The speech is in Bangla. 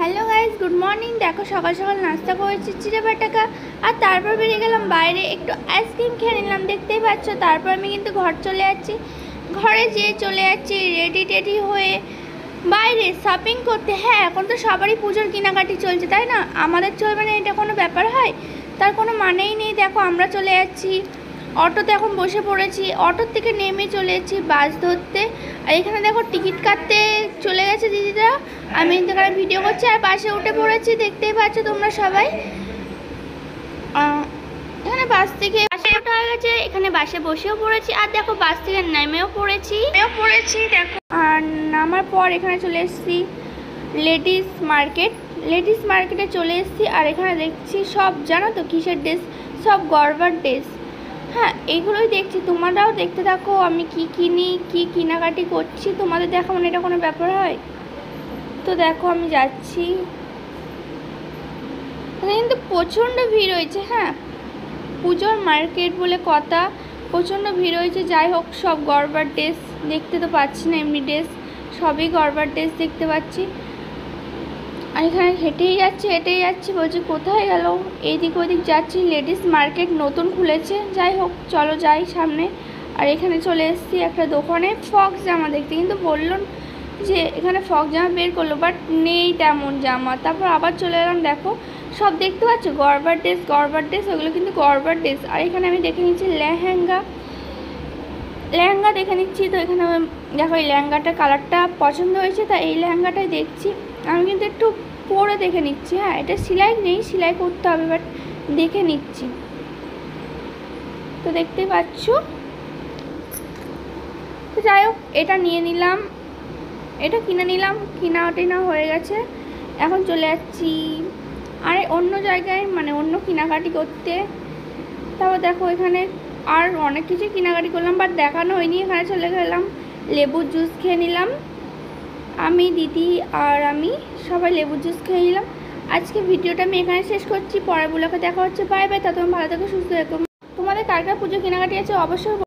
Hello guys, good morning. দেখো সকাল সকাল নাস্তা করেছি চিড়ে বাটাকা, আর তারপর বেরিয়ে গেলাম বাইরে, একটু আইসক্রিম খেয়ে নিলাম, দেখতেই পাচ্ছ। তারপর আমি কিন্তু ঘর চলে যাচ্ছি। ঘরে যেয়ে চলে যাচ্ছি রেডি টেডি হয়ে বাইরে শপিং করতে। হ্যাঁ, এখন তো সবারই পুজোর কেনাকাটি চলছে, তাই না? আমাদের চলবে না এটা কোনো ব্যাপার হয়? তার কোনো মানেই নেই। দেখো আমরা চলে যাচ্ছি, অটোতে এখন বসে পড়েছি, অটোর থেকে নেমে চলে যাচ্ছি বাস ধরতে। আর এখানে দেখো টিকিট কাটতে চলে গেছে দিদিরা, আমি এখানে ভিডিও করছি আর বাসে উঠে পড়েছি, দেখতেই পাচ্ছ তোমরা সবাই। এখানে বাস থেকে বাসে ওঠা হয়ে গেছে, এখানে বাসে বসেও পড়েছি, আর দেখো বাস থেকে নেমেও পড়েছি দেখো। আর নামার পর এখানে চলে এসেছি লেডিস মার্কেটে চলে এসেছি। আর এখানে দেখছি সব, জানো তো কিসের ড্রেস, সব গরবার ড্রেস। হ্যাঁ, এইগুলোই দেখছি, তোমরাও দেখতে থাকো আমি কি কিনি, কি কেনাকাটি করছি, তোমাদের দেখাবো না, এটা কোনো ব্যাপার হয়? তো দেখো আমি যাচ্ছি, কিন্তু প্রচণ্ড ভিড় হয়েছে। হ্যাঁ, পুজোর মার্কেট বলে কথা, প্রচণ্ড ভিড় হয়েছে। যাই হোক, সব গরবার ড্রেস দেখতে তো পাচ্ছি না, এমনি ড্রেস, সবই গরবার ড্রেস দেখতে পাচ্ছি। আর এখানে হেঁটেই যাচ্ছি, বলছি কোথায় গেল, এইদিক ওইদিক যাচ্ছি। লেডিস মার্কেট নতুন খুলেছে, যাই হোক চলো যাই সামনে। আর এখানে চলে এসেছি একটা দোকানে ফক্স জামা দেখতে, কিন্তু বললো যে এখানে ফক্স জামা বের করলো, বাট নেই তেমন জামা। তারপর আবার চলে এলাম, দেখো সব দেখতে পাচ্ছ গরবার ড্রেস, ওগুলো কিন্তু গরবার ড্রেস। আর এখানে আমি দেখে নিচ্ছি লেহেঙ্গা দেখে নিচ্ছি। তো এখানে দেখো এই লেহেঙ্গাটার কালারটা পছন্দ হয়েছে, তাই এই লেহেঙ্গাটাই দেখছি। আমি কিন্তু একটু পরে দেখে নিচ্ছি। হ্যাঁ, এটা সেলাই নেই, সেলাই করতে হবে, বাট দেখে নিচ্ছি। তো দেখতেই পাচ্ছ, তো যাই হোক এটা নিয়ে নিলাম, এটা কিনে নিলাম, কিনা হয়ে গেছে। এখন চলে যাচ্ছি আর অন্য জায়গায়, মানে অন্য কেনাকাটি করতে। তারপর দেখো এখানে আর অনেক কিছু কেনাকাটি করলাম, বাট দেখানো হয়নি। এখানে চলে গেলাম, লেবুর জুস খেয়ে নিলাম, আমি দিদি আর আমি সবাই লেবুর জুস খেয়ে নিলাম। আজকে ভিডিওটা আমি এখানে শেষ করছি, পরের ব্লগে দেখা হচ্ছে। বাই বাই, ততক্ষণ ভালো থেকো, সুস্থ থেকো। তোমাদের কার কার পুজো কেনাকাটি আছে অবশ্যই